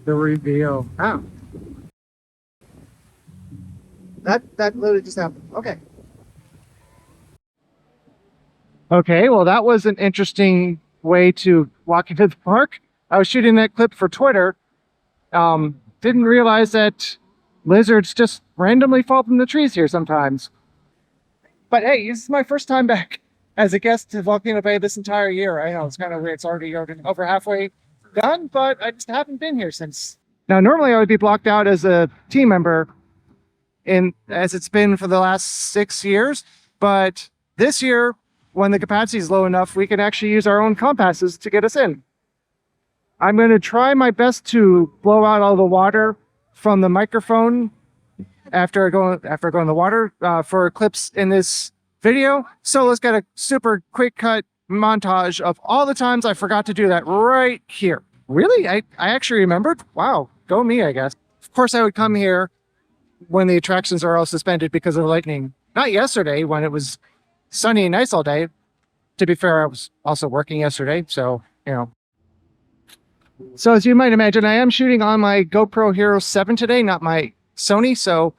The reveal. Ah, that literally just happened. Okay. Okay, well, that was an interesting way to walk into the park. I was shooting that clip for Twitter. Didn't realize that lizards just randomly fall from the trees here sometimes. But hey, this is my first time back as a guest to Volcano Bay this entire year. I know it's kind of weird. It's already over halfway done, but I just haven't been here since. Now, normally I would be blocked out as a team member as it's been for the last 6 years. But this year, when the capacity is low enough, we can actually use our own compasses to get us in. I'm going to try my best to blow out all the water from the microphone after going in the water for clips in this video. So let's get a super quick cut montage of all the times I forgot to do that right here. Really? I actually remembered? Wow, go me, I guess. Of course, I would come here when the attractions are all suspended because of lightning. Not yesterday when it was sunny and nice all day. To be fair, I was also working yesterday, so, you know. So as you might imagine, I am shooting on my GoPro Hero 7 today, not my Sony, so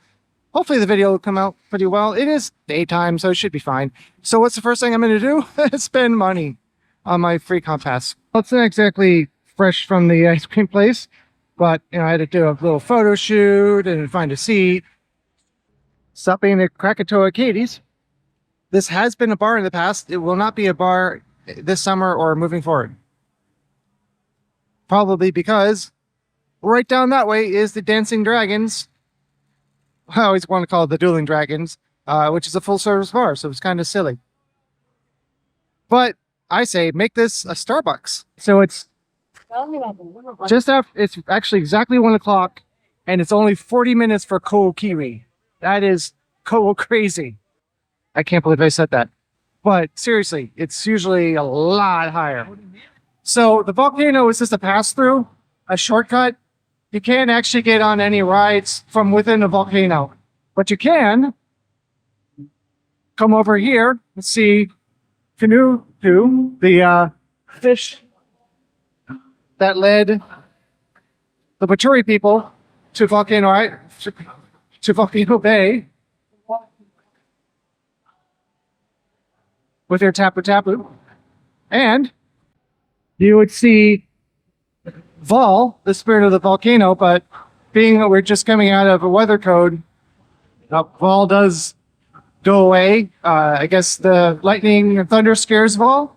hopefully the video will come out pretty well. It is daytime, so it should be fine. So what's the first thing I'm going to do? Spend money on my free compass. Well, it's not exactly fresh from the ice cream place, but you know, I had to do a little photo shoot and find a seat. Stop being at Krakatoa Katie's. This has been a bar in the past. It will not be a bar this summer or moving forward. Probably because right down that way is the Dancing Dragons. I always want to call it the Dueling Dragons, which is a full-service bar, so it's kind of silly. But I say make this a Starbucks. So it's just after, it's actually exactly 1 o'clock, and it's only 40 minutes for Cold Kiwi. That is cold crazy. I can't believe I said that. But seriously, it's usually a lot higher. So the volcano is just a pass-through, a shortcut. You can't actually get on any rides from within the volcano. But you can come over here and see Canoe 2, the fish that led the Baturi people to Volcano Bay with their tapu tapu. And you would see Vol, the spirit of the volcano, but being that we're just coming out of a weather code, Vol does go away. I guess the lightning and thunder scares Vol.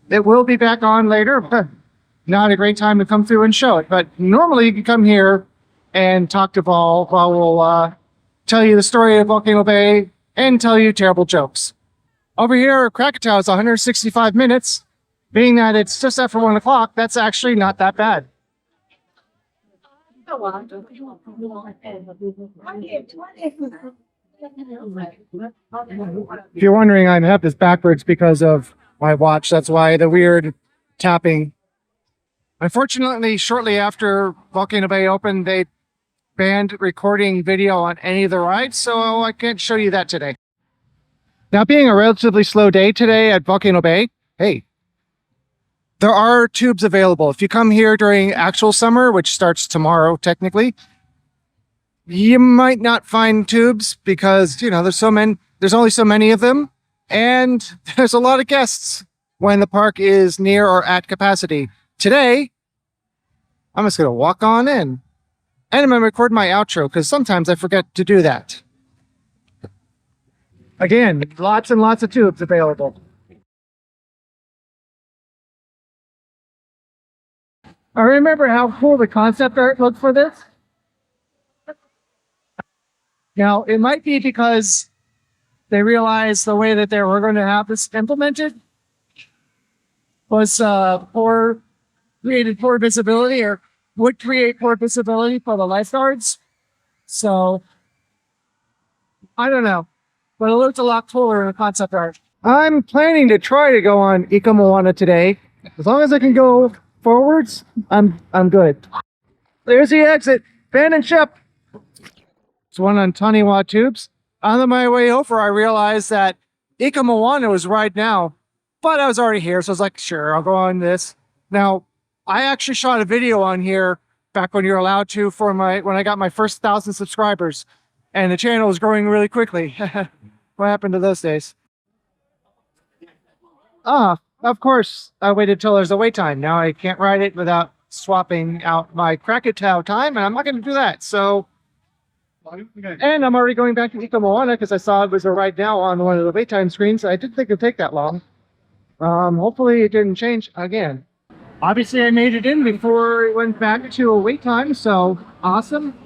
It will be back on later, but not a great time to come through and show it. But normally you can come here and talk to Vol. Vol will tell you the story of Volcano Bay and tell you terrible jokes. Over here at Krakatoa, it's 165 minutes. Being that it's just after 1 o'clock, that's actually not that bad. If you're wondering, I have this backwards because of my watch. That's why the weird tapping. Unfortunately, shortly after Volcano Bay opened, they banned recording video on any of the rides, so I can't show you that today. Now, being a relatively slow day today at Volcano Bay, hey, there are tubes available. If you come here during actual summer, which starts tomorrow technically, you might not find tubes because, you know, there's only so many of them, and there's a lot of guests when the park is near or at capacity. Today, I'm just going to walk on in, and I'm going to record my outro because sometimes I forget to do that. Again, lots and lots of tubes available. I remember how cool the concept art looked for this. Now, it might be because they realized the way that they were going to have this implemented was created poor visibility, or would create poor visibility for the lifeguards. So, I don't know. But it looked a lot cooler in the concept art. I'm planning to try to go on Ika Moana today. As long as I can go forwards, I'm good. There's the exit. Ben and Shep. It's one on Taniwa tubes. On my way over, I realized that Ika Moana was right now, but I was already here, so I was like, sure, I'll go on this. Now, I actually shot a video on here back when you're allowed to for when I got my first 1,000 subscribers, and the channel was growing really quickly. What happened to those days? Of course, I waited till there's a wait time. Now I can't ride it without swapping out my Krakatoa time, and I'm not going to do that. So, and I'm already going back to Ika Moana because I saw it was a ride now on one of the wait time screens. I didn't think it'd take that long. Hopefully it didn't change again. Obviously, I made it in before it went back to a wait time, so awesome.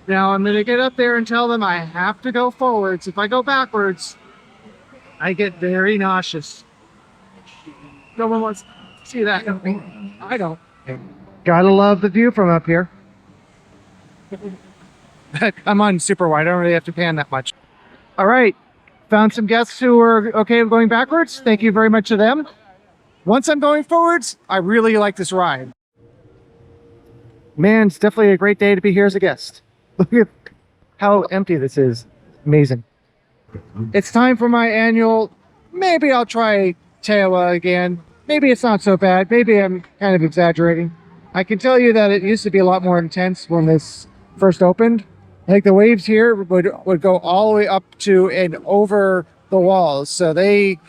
Now I'm going to get up there and tell them I have to go forwards. If I go backwards, I get very nauseous. No one wants to see that. I don't. Gotta love the view from up here. I'm on super wide. I don't really have to pan that much. All right. Found some guests who are okay with going backwards. Thank you very much to them. Once I'm going forwards, I really like this ride. Man, it's definitely a great day to be here as a guest. Look at how empty this is. Amazing. It's time for my annual, maybe I'll try Tewa again. Maybe it's not so bad. Maybe I'm kind of exaggerating. I can tell you that it used to be a lot more intense when this first opened. I think the waves here would go all the way up to and over the walls. So they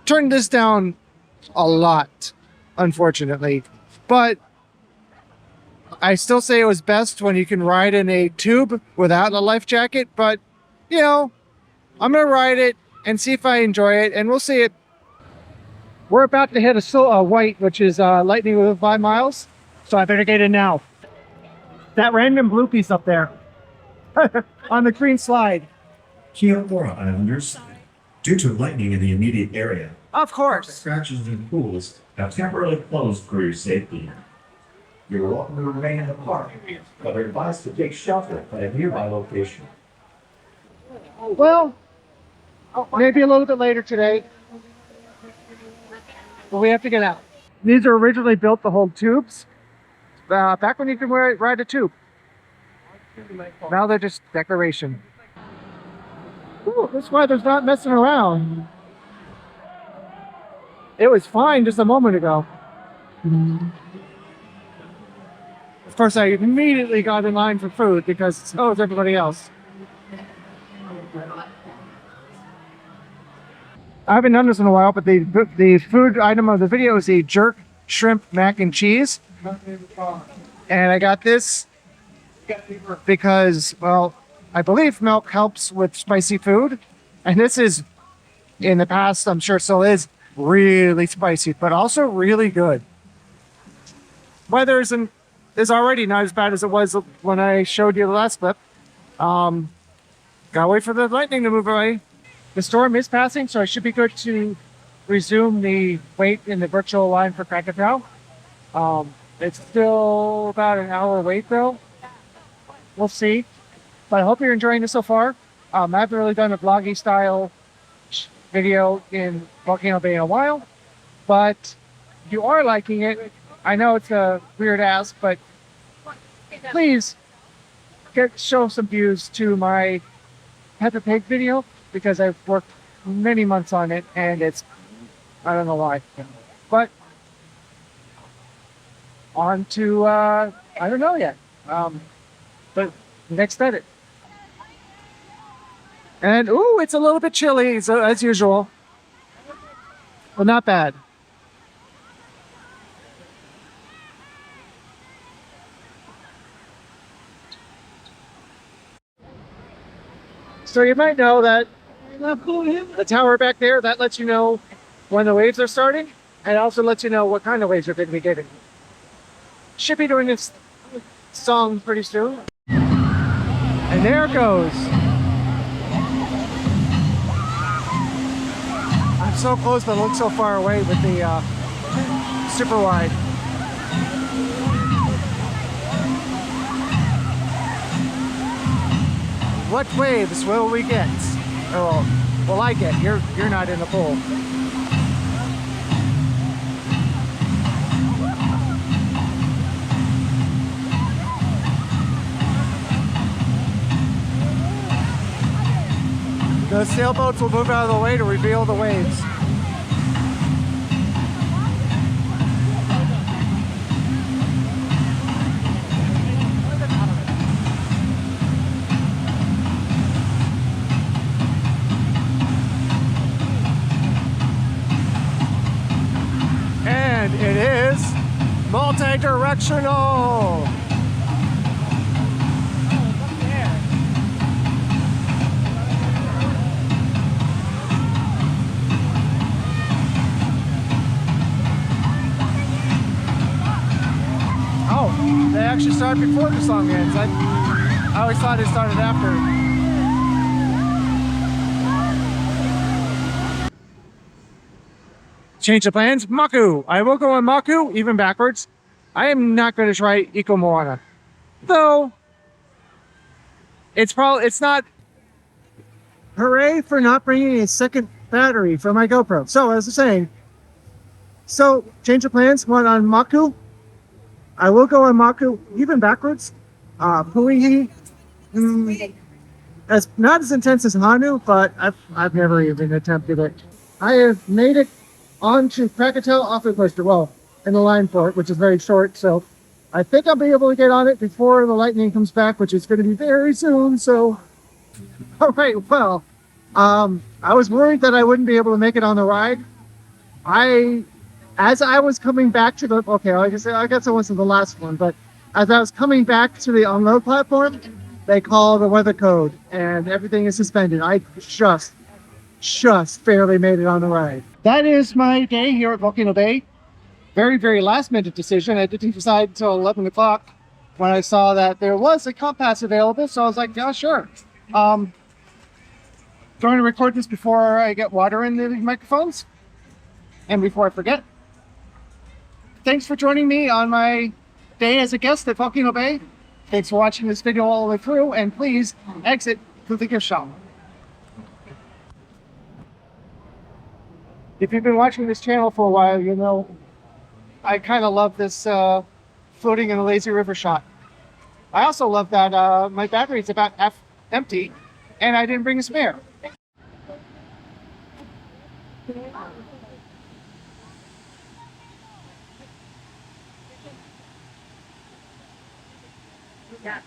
turned this down a lot, unfortunately. But I still say it was best when you can ride in a tube without a life jacket. But, you know, I'm going to ride it and see if I enjoy it, and we'll see it. We're about to hit a white, which is lightning within 5 miles. So I better get in now. That random blue piece up there on the green slide. Kiamora Islanders, due to lightning in the immediate area, Of course. scratches and pools have temporarily closed for your safety. You're welcome to remain in the park, but are advised to take shelter at a nearby location. Well, maybe a little bit later today. But we have to get out. These are originally built to hold tubes. Back when you could ride a tube. Now they're just decoration. Ooh, this weather's not messing around. It was fine just a moment ago. Of course, I immediately got in line for food because so is everybody else. I haven't done this in a while, but the food item of the video is the jerk shrimp mac and cheese. And I got this because, well, I believe milk helps with spicy food. And this is, in the past, I'm sure still is, really spicy, but also really good. Weather is already not as bad as it was when I showed you the last clip. Gotta wait for the lightning to move away. The storm is passing, so I should be good to resume the wait in the virtual line for Krakatoa. It's still about an hour wait though. We'll see. But I hope you're enjoying this so far. I haven't really done a vloggy style video in Volcano Bay in a while, but if you are liking it, I know it's a weird ask, but please show some views to my Peppa Pig video, because I've worked many months on it and it's, I don't know why, but on to I don't know yet, but next edit. And ooh, it's a little bit chilly as usual, but not bad. So you might know that the tower back there, that lets you know when the waves are starting, and also lets you know what kind of waves you're going to be getting. Should be doing this song pretty soon. And there it goes. I'm so close, but I look so far away with the super wide. What waves will we get? Or will I get? You're not in the pool. The sailboats will move out of the way to reveal the waves. And it is multi-directional. Oh, they actually start before the song ends. I always thought it started after. Change of plans, Maku. I will go on Maku, even backwards. I am not going to try Eco Moana. Though, it's not. Hooray for not bringing a second battery for my GoPro. So, as I was saying, change of plans, one on Maku. I will go on Maku, even backwards. Puihi, as not as intense as Hanu, but I've never even attempted it. I have made it onto Krakatoa off-road coaster, well, in the line for it, which is very short, so I think I'll be able to get on it before the lightning comes back, which is going to be very soon, so... Alright, well, I was worried that I wouldn't be able to make it on the ride. As I was coming back to the... Okay, I guess it wasn't the last one, but as I was coming back to the unload platform, they call the weather code, and everything is suspended. I just barely made it on the ride. That is my day here at Volcano Bay. Very, very last minute decision. I didn't decide until 11 o'clock when I saw that there was a compass available, so I was like, yeah, sure. Going to record this before I get water in the microphones and before I forget. Thanks for joining me on my day as a guest at Volcano Bay. Thanks for watching this video all the way through, and please exit through the gift shop. If you've been watching this channel for a while, you know I kind of love this floating in a lazy river shot. I also love that my battery's about half empty and I didn't bring a spare. Yeah.